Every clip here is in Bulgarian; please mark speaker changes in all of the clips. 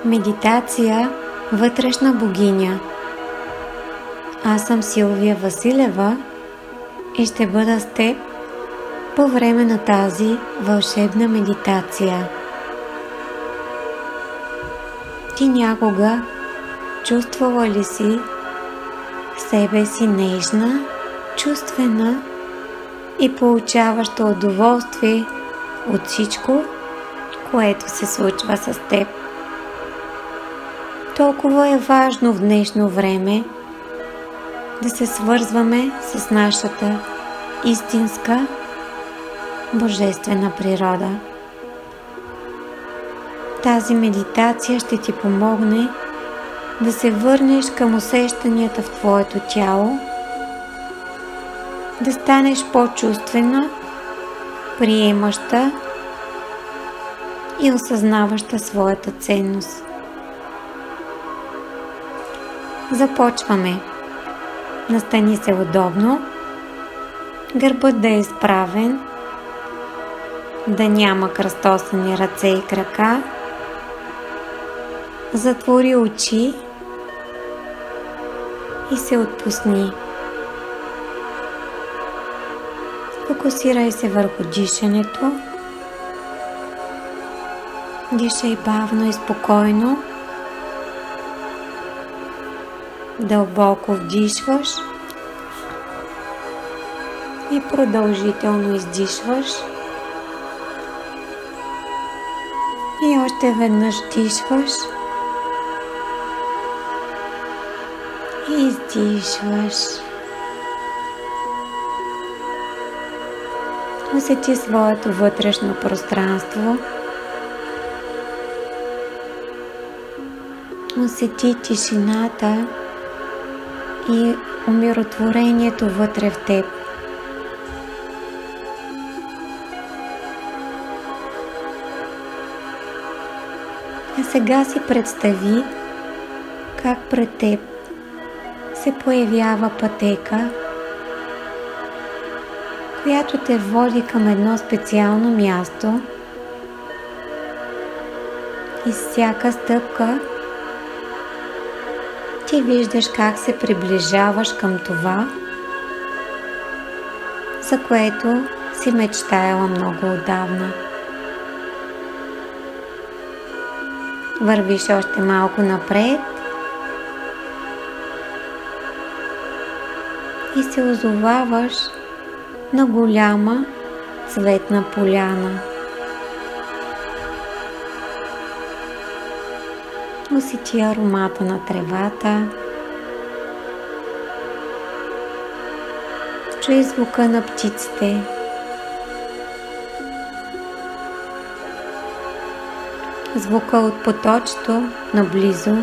Speaker 1: Медитация Вътрешна богиня. Аз съм Силвия Василева и ще бъда с теб по време на тази вълшебна медитация. Ти някога чувствала ли си себе си нежна, чувствена и получаваща удоволствие от всичко, което се случва с теб? Толкова е важно в днешно време да се свързваме с нашата истинска божествена природа. Тази медитация ще ти помогне да се върнеш към усещанията в твоето тяло, да станеш по-чувствена, приемаща и осъзнаваща своята ценност. Започваме. Настани се удобно, гърбът да е изправен, да няма кръстосани ръце и крака. Затвори очи и се отпусни. Фокусирай се върху дишането. Дишай бавно и спокойно. Дълбоко вдишваш и продължително издишваш. И още веднъж вдишваш и издишваш. Усети своето вътрешно пространство. Усети тишината и умиротворението вътре в теб. А сега си представи как пред теб се появява пътека, която те води към едно специално място, и с всяка стъпка ти виждаш как се приближаваш към това, за което си мечтаяла много отдавна. Вървиш още малко напред и се озоваваш на голяма цветна поляна. Усети аромата на тревата. Чуй звука на птиците. Звука от поточето наблизо.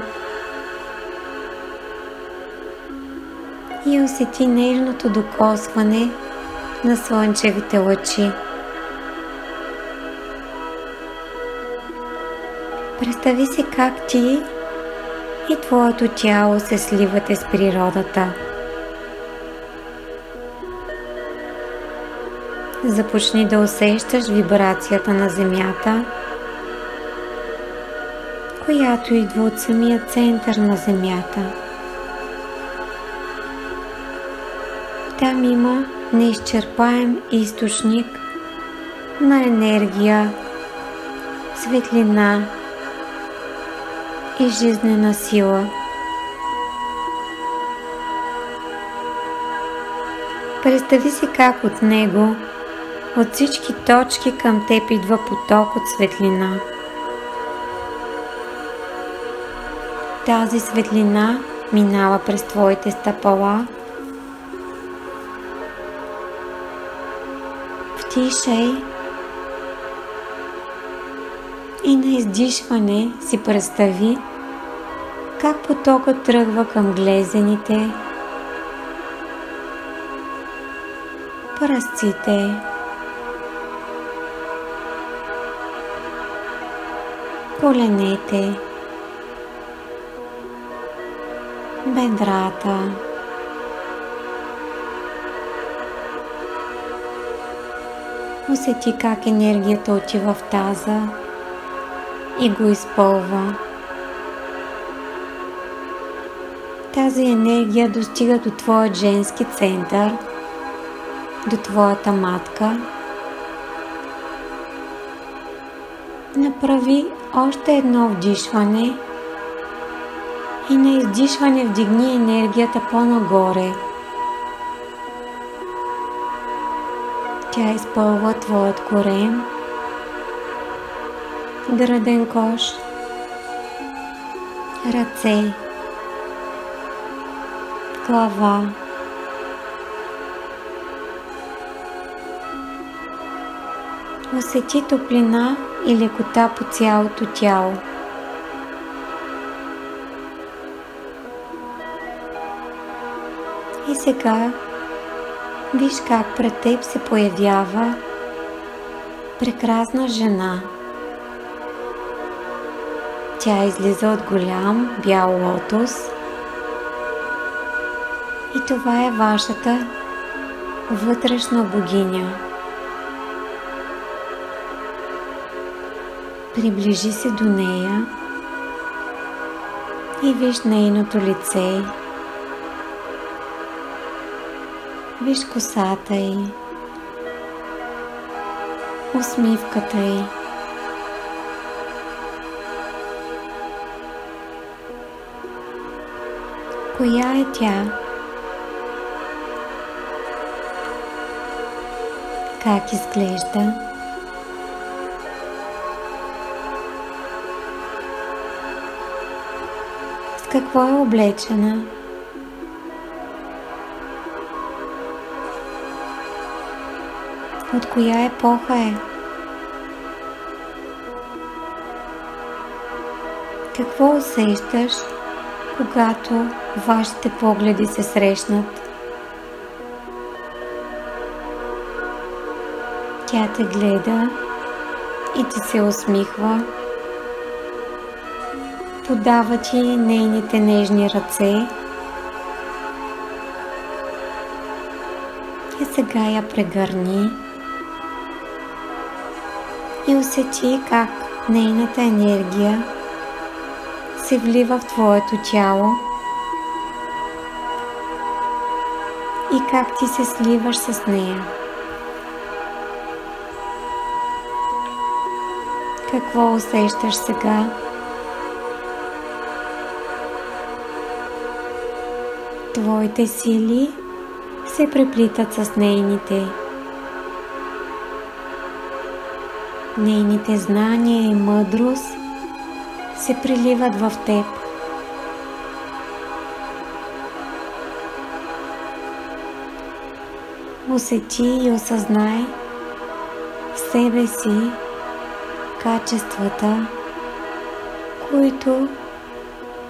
Speaker 1: И усети нежното докосване на слънчевите лъчи. Представи си как ти и твоето тяло се сливате с природата. Започни да усещаш вибрацията на земята, която идва от самия център на земята. Там има неизчерпаем източник на енергия, светлина и жизнена сила. Представи си как от него, от всички точки към теб идва поток от светлина. Тази светлина минава през твоите стъпала. Вдишай и на издишване си представи как потокът тръгва към глезените, пръстците, коленете, бедрата, Усети как енергията отива в таза и го изпълва. Тази енергия достига до твоят женски център, до твоята матка. Направи още едно вдишване и на издишване вдигни енергията по-нагоре. Тя изпълва твоят корем, гръден кош, ръце, глава. Усети топлина и лекота по цялото тяло. И сега виж как пред теб се появява прекрасна жена. Тя излиза от голям бял лотос и това е вашата вътрешна богиня. Приближи се до нея и виж нейното лице. Виж косата й, усмивката й. Коя е тя? Как изглежда? С какво е облечена? От коя епоха е? Какво усещаш, когато вашите погледи се срещнат? Тя те гледа и ти се усмихва. Подава ти нейните нежни ръце. И сега я прегърни и усети как нейната енергия се влива в твоето тяло и как ти се сливаш с нея. Какво усещаш сега? Твоите сили се преплитат с нейните. Нейните знания и мъдрост се приливат в теб. Усети и осъзнай в себе си качествата, които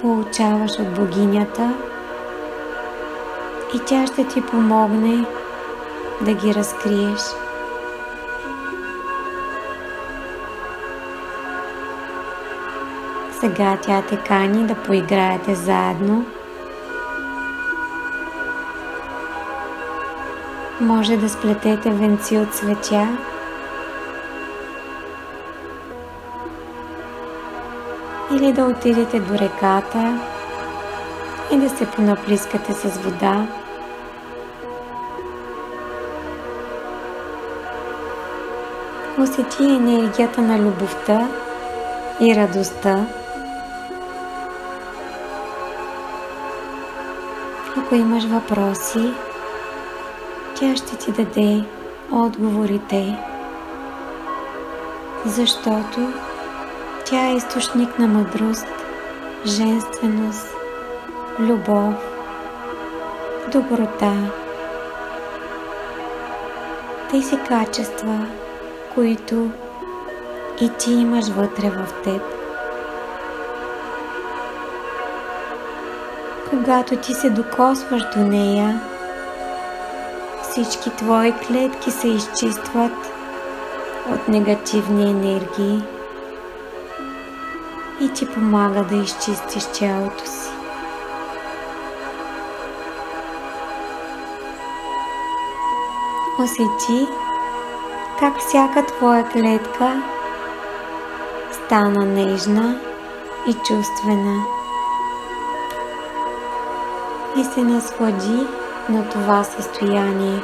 Speaker 1: получаваш от богинята, и тя ще ти помогне да ги разкриеш. Сега тя те кани да поиграете заедно. Може да сплетете венци от цветя. Или да отидете до реката и да се понаплискате с вода. Усети енергията на любовта и радостта. Ако имаш въпроси, тя ще ти даде отговорите, защото тя е източник на мъдрост, женственост, любов, доброта. Тези качества, които и ти имаш вътре в теб. Когато ти се докосваш до нея, всички твои клетки се изчистват от негативни енергии и ти помага да изчистиш тялото си. Усети как всяка твоя клетка стана нежна и чувствена. и се наслади на това състояние.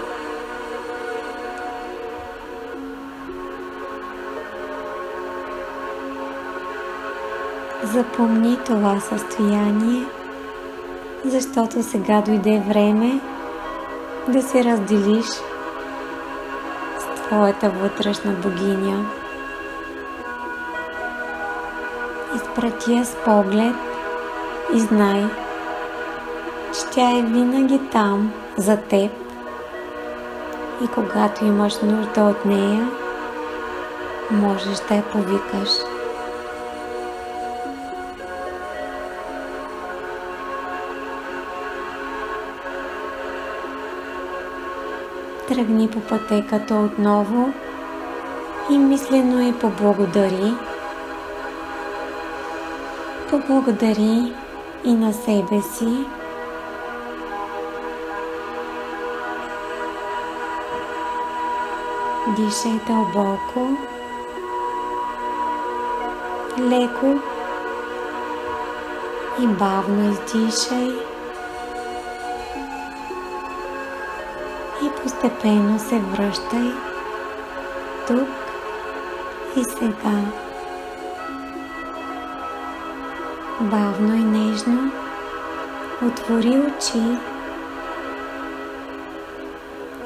Speaker 1: Запомни това състояние, защото сега дойде време да се разделиш с твоята вътрешна богиня. Изпрати я с поглед и знай, че тя е винаги там за теб и когато имаш нужда от нея, можеш да я повикаш. Тръгни по пътеката отново и мислено й поблагодари. Поблагодари и на себе си. Дишай дълбоко, леко и бавно издишай. И постепенно се връщай тук и сега. Бавно и нежно отвори очи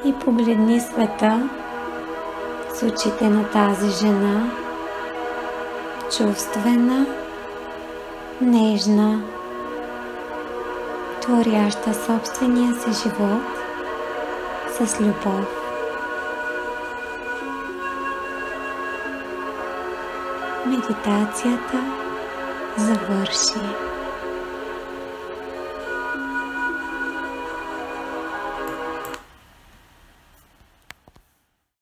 Speaker 1: и погледни света с очите на тази жена, чувствена, нежна, творяща собствения си живот с любов. Медитацията завърши.